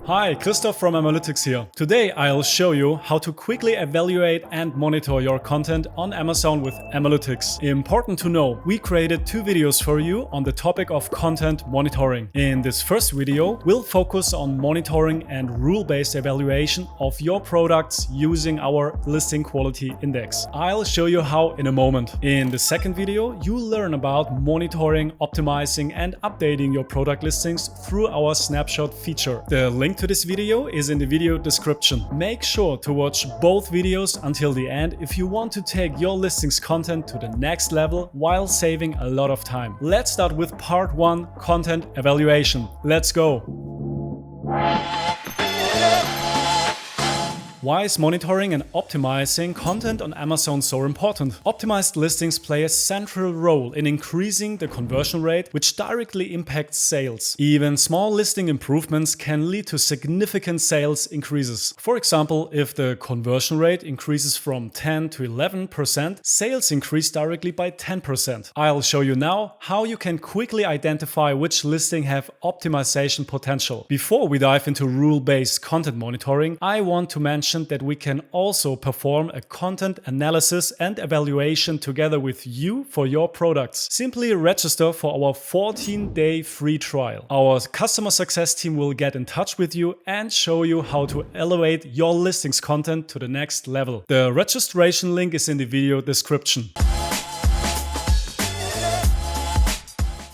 Hi, Christoph from AMALYTIX here. Today I'll show you how to quickly evaluate and monitor your content on Amazon with AMALYTIX. Important to know, we created 2 videos for you on the topic of content monitoring. In this first video, we'll focus on monitoring and rule-based evaluation of your products using our listing quality index. I'll show you how in a moment. In the second video, you'll learn about monitoring, optimizing and updating your product listings through our Snapshot feature. The link to this video is in the video description. Make sure to watch both videos until the end if you want to take your listings content to the next level while saving a lot of time. Let's start with part 1, content evaluation. Let's go! Why is monitoring and optimizing content on Amazon so important? Optimized listings play a central role in increasing the conversion rate, which directly impacts sales. Even small listing improvements can lead to significant sales increases. For example, if the conversion rate increases from 10 to 11%, sales increase directly by 10%. I'll show you now how you can quickly identify which listings have optimization potential. Before we dive into rule-based content monitoring, I want to mention that we can also perform a content analysis and evaluation together with you for your products. Simply register for our 14-day free trial. Our customer success team will get in touch with you and show you how to elevate your listings content to the next level. The registration link is in the video description.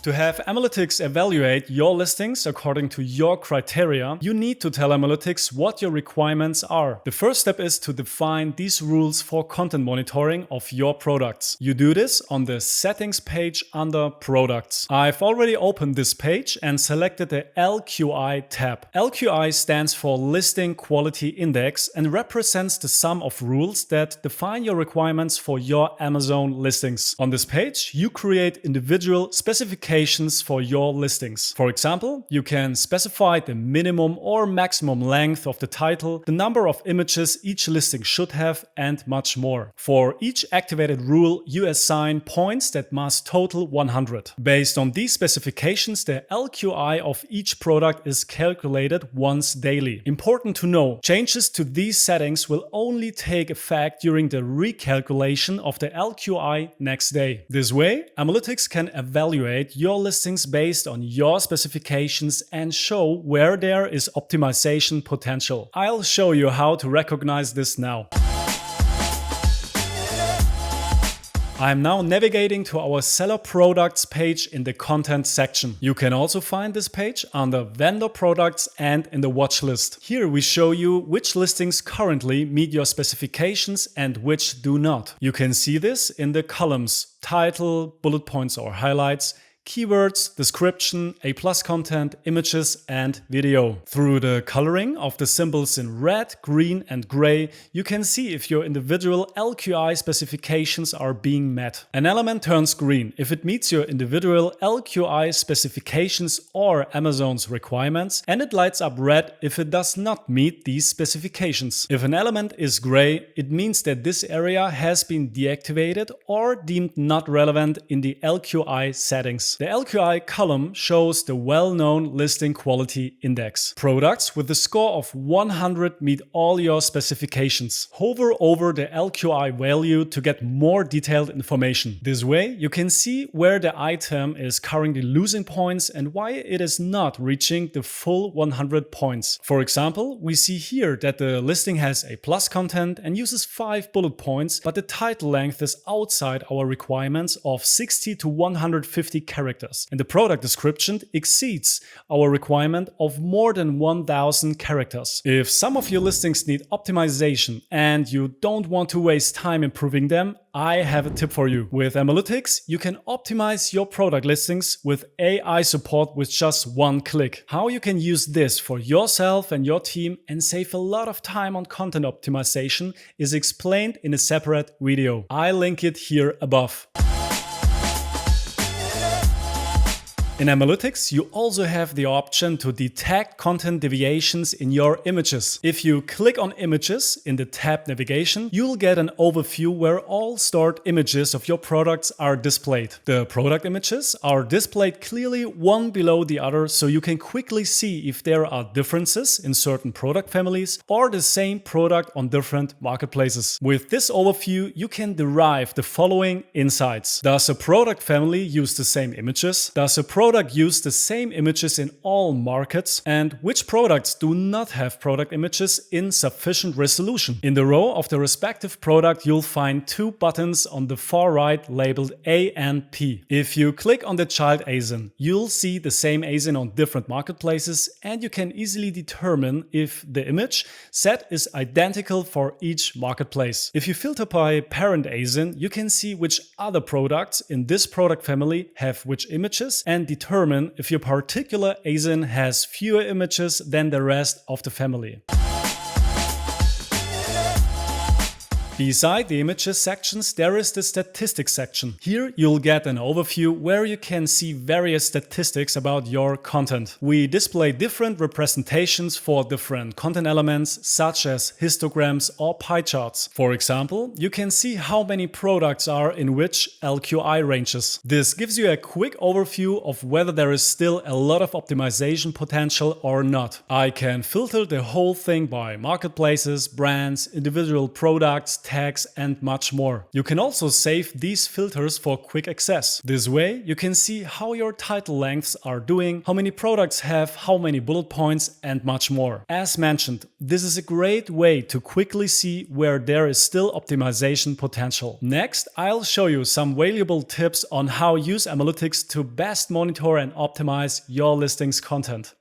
To have AMALYTIX evaluate your listings according to your criteria, you need to tell AMALYTIX what your requirements are. The first step is to define these rules for content monitoring of your products. You do this on the settings page under products. I've already opened this page and selected the LQI tab. LQI stands for Listing Quality Index and represents the sum of rules that define your requirements for your Amazon listings. On this page, you create individual specifications for your listings. For example, you can specify the minimum or maximum length of the title, the number of images each listing should have, and much more. For each activated rule, you assign points that must total 100. Based on these specifications, the LQI of each product is calculated once daily. Important to know, changes to these settings will only take effect during the recalculation of the LQI next day. This way, AMALYTIX can evaluate your listings based on your specifications and show where there is optimization potential. I'll show you how to recognize this now. I'm now navigating to our seller products page in the content section. You can also find this page under vendor products and in the watch list. Here we show you which listings currently meet your specifications and which do not. You can see this in the columns: title, bullet points or highlights, keywords, description, A+ content, images, and video. Through the coloring of the symbols in red, green, and gray, you can see if your individual LQI specifications are being met. An element turns green if it meets your individual LQI specifications or Amazon's requirements, and it lights up red if it does not meet these specifications. If an element is gray, it means that this area has been deactivated or deemed not relevant in the LQI settings. The LQI column shows the well-known listing quality index. Products with a score of 100 meet all your specifications. Hover over the LQI value to get more detailed information. This way, you can see where the item is currently losing points and why it is not reaching the full 100 points. For example, we see here that the listing has A+ content and uses 5 bullet points, but the title length is outside our requirements of 60 to 150 characters. And the product description exceeds our requirement of more than 1000 characters. If some of your listings need optimization and you don't want to waste time improving them, I have a tip for you. With AMALYTIX, you can optimize your product listings with AI support with just one click. How you can use this for yourself and your team and save a lot of time on content optimization is explained in a separate video. I'll link it here above. In AMALYTIX, you also have the option to detect content deviations in your images. If you click on Images in the tab Navigation, you'll get an overview where all stored images of your products are displayed. The product images are displayed clearly one below the other, so you can quickly see if there are differences in certain product families or the same product on different marketplaces. With this overview, you can derive the following insights. Does a product family use the same images? Does a product use the same images in all markets? And which products do not have product images in sufficient resolution? In the row of the respective product, you'll find two buttons on the far right labeled A and P. If you click on the child ASIN, you'll see the same ASIN on different marketplaces, and you can easily determine if the image set is identical for each marketplace. If you filter by parent ASIN, you can see which other products in this product family have which images and determine if your particular ASIN has fewer images than the rest of the family. Beside the images sections, there is the statistics section. Here you'll get an overview where you can see various statistics about your content. We display different representations for different content elements, such as histograms or pie charts. For example, you can see how many products are in which LQI ranges. This gives you a quick overview of whether there is still a lot of optimization potential or not. I can filter the whole thing by marketplaces, brands, individual products, tags, and much more. You can also save these filters for quick access. This way, you can see how your title lengths are doing, how many products have how many bullet points, and much more. As mentioned, this is a great way to quickly see where there is still optimization potential. Next, I'll show you some valuable tips on how use AMALYTIX to best monitor and optimize your listings content.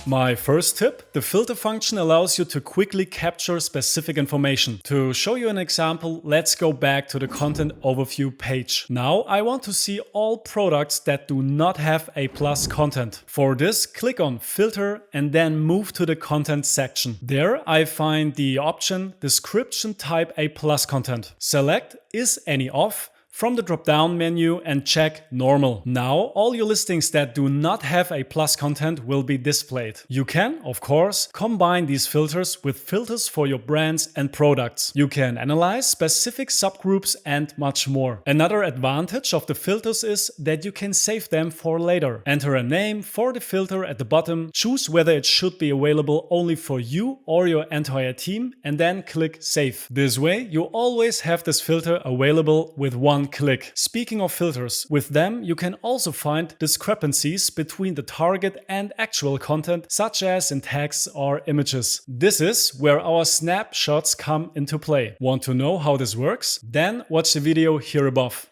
My first tip, the filter function allows you to quickly capture specific information. To show you an example, let's go back to the content overview page. Now I want to see all products that do not have A+ content. For this, click on Filter and then move to the content section. There I find the option Description Type A+ content. Select Is Any Off from the drop-down menu and check Normal. Now all your listings that do not have A+ content will be displayed. You can, of course, combine these filters with filters for your brands and products. You can analyze specific subgroups and much more. Another advantage of the filters is that you can save them for later. Enter a name for the filter at the bottom, choose whether it should be available only for you or your entire team, and then click Save. This way you always have this filter available with one click. Speaking of filters, with them you can also find discrepancies between the target and actual content, such as in text or images. This is where our snapshots come into play. Want to know how this works? Then watch the video here above.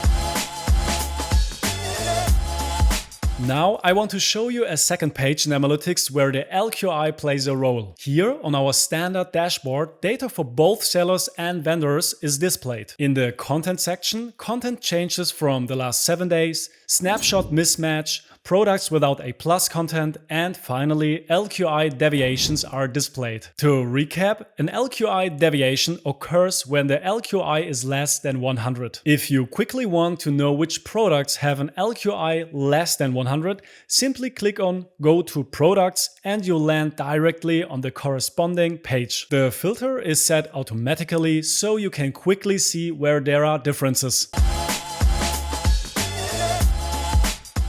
Now I want to show you a second page in AMALYTIX where the LQI plays a role. Here on our standard dashboard, data for both sellers and vendors is displayed. In the content section, content changes from the last 7 days, snapshot mismatch, products without A+ content, and finally LQI deviations are displayed. To recap, an LQI deviation occurs when the LQI is less than 100. If you quickly want to know which products have an LQI less than 100, simply click on Go to Products and you'll land directly on the corresponding page. The filter is set automatically so you can quickly see where there are differences.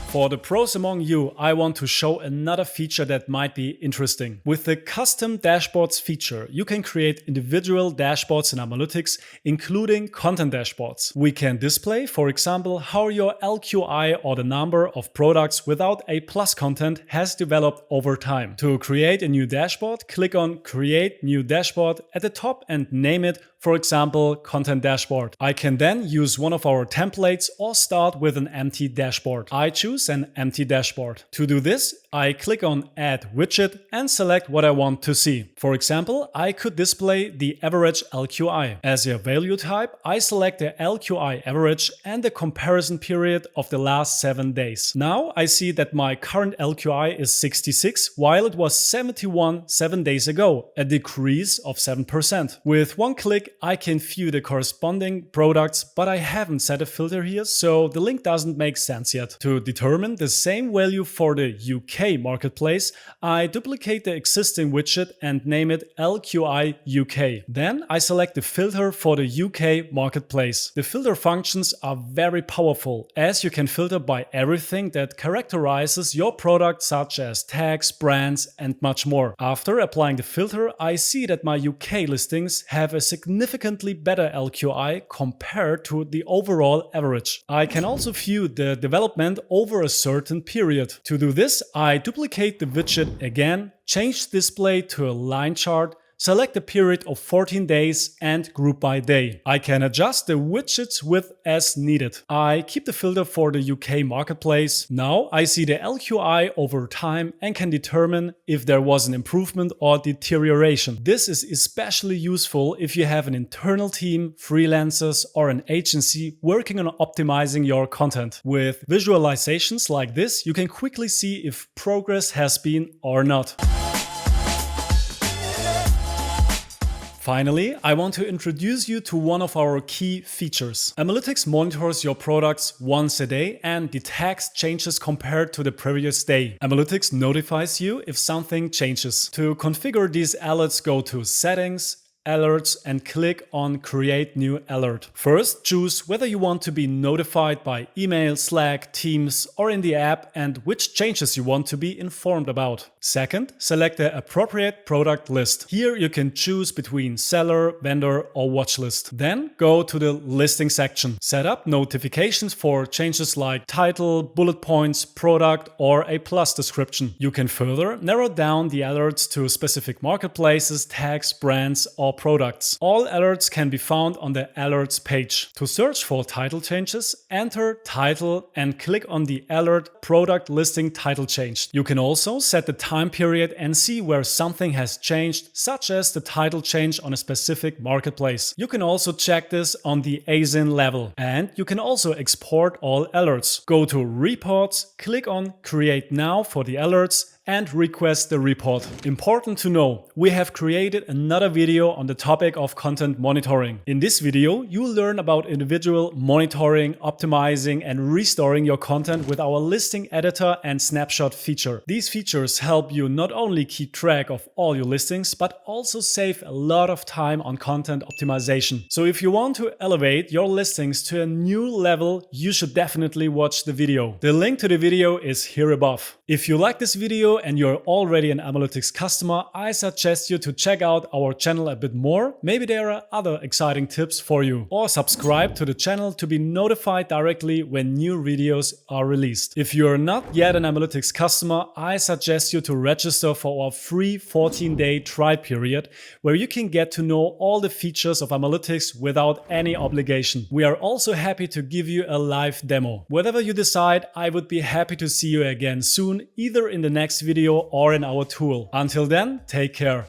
For the pros among you, I want to show another feature that might be interesting. With the Custom Dashboards feature, you can create individual dashboards in AMALYTIX, including content dashboards. We can display, for example, how your LQI or the number of products without A+ content has developed over time. To create a new dashboard, click on Create New Dashboard at the top and name it, for example, Content Dashboard. I can then use one of our templates or start with an empty dashboard. I choose an empty dashboard. To do this, I click on Add Widget and select what I want to see. For example, I could display the average LQI. As a value type, I select the LQI average and the comparison period of the last 7 days. Now I see that my current LQI is 66, while it was 71 7 days ago, a decrease of 7%. With one click, I can view the corresponding products, but I haven't set a filter here, so the link doesn't make sense yet. To determine the same value for the UK marketplace, I duplicate the existing widget and name it LQI UK. Then I select the filter for the UK marketplace. The filter functions are very powerful, as you can filter by everything that characterizes your product, such as tags, brands, and much more. After applying the filter, I see that my UK listings have a significantly better LQI compared to the overall average. I can also view the development over a certain period. To do this, I duplicate the widget again, change display to a line chart, select a period of 14 days and group by day. I can adjust the widget's width as needed. I keep the filter for the UK marketplace. Now I see the LQI over time and can determine if there was an improvement or deterioration. This is especially useful if you have an internal team, freelancers, or an agency working on optimizing your content. With visualizations like this, you can quickly see if progress has been or not. Finally, I want to introduce you to one of our key features. AMALYTIX monitors your products once a day and detects changes compared to the previous day. AMALYTIX notifies you if something changes. To configure these alerts, go to Settings, Alerts, and click on Create New Alert. First, choose whether you want to be notified by email, Slack, Teams, or in the app, and which changes you want to be informed about. Second, select the appropriate product list. Here you can choose between seller, vendor, or watch list. Then go to the listing section. Set up notifications for changes like title, bullet points, product, or a plus description. You can further narrow down the alerts to specific marketplaces, tags, brands, or products. All alerts can be found on the alerts page. To search for title changes, enter title and click on the alert product listing title change. You can also set the time period and see where something has changed, such as the title change on a specific marketplace. You can also check this on the ASIN level, and you can also export all alerts. Go to Reports, click on Create Now for the alerts, and request the report. Important to know, we have created another video on the topic of content monitoring. In this video, you will learn about individual monitoring, optimizing, and restoring your content with our listing editor and snapshot feature. These features help you not only keep track of all your listings, but also save a lot of time on content optimization. So if you want to elevate your listings to a new level, you should definitely watch the video. The link to the video is here above. If you like this video and you're already an AMALYTIX customer, I suggest you to check out our channel a bit more. Maybe there are other exciting tips for you. Or subscribe to the channel to be notified directly when new videos are released. If you're not yet an AMALYTIX customer, I suggest you to register for our free 14-day trial period, where you can get to know all the features of AMALYTIX without any obligation. We are also happy to give you a live demo. Whatever you decide, I would be happy to see you again soon, either in the next video or in our tool. Until then, take care.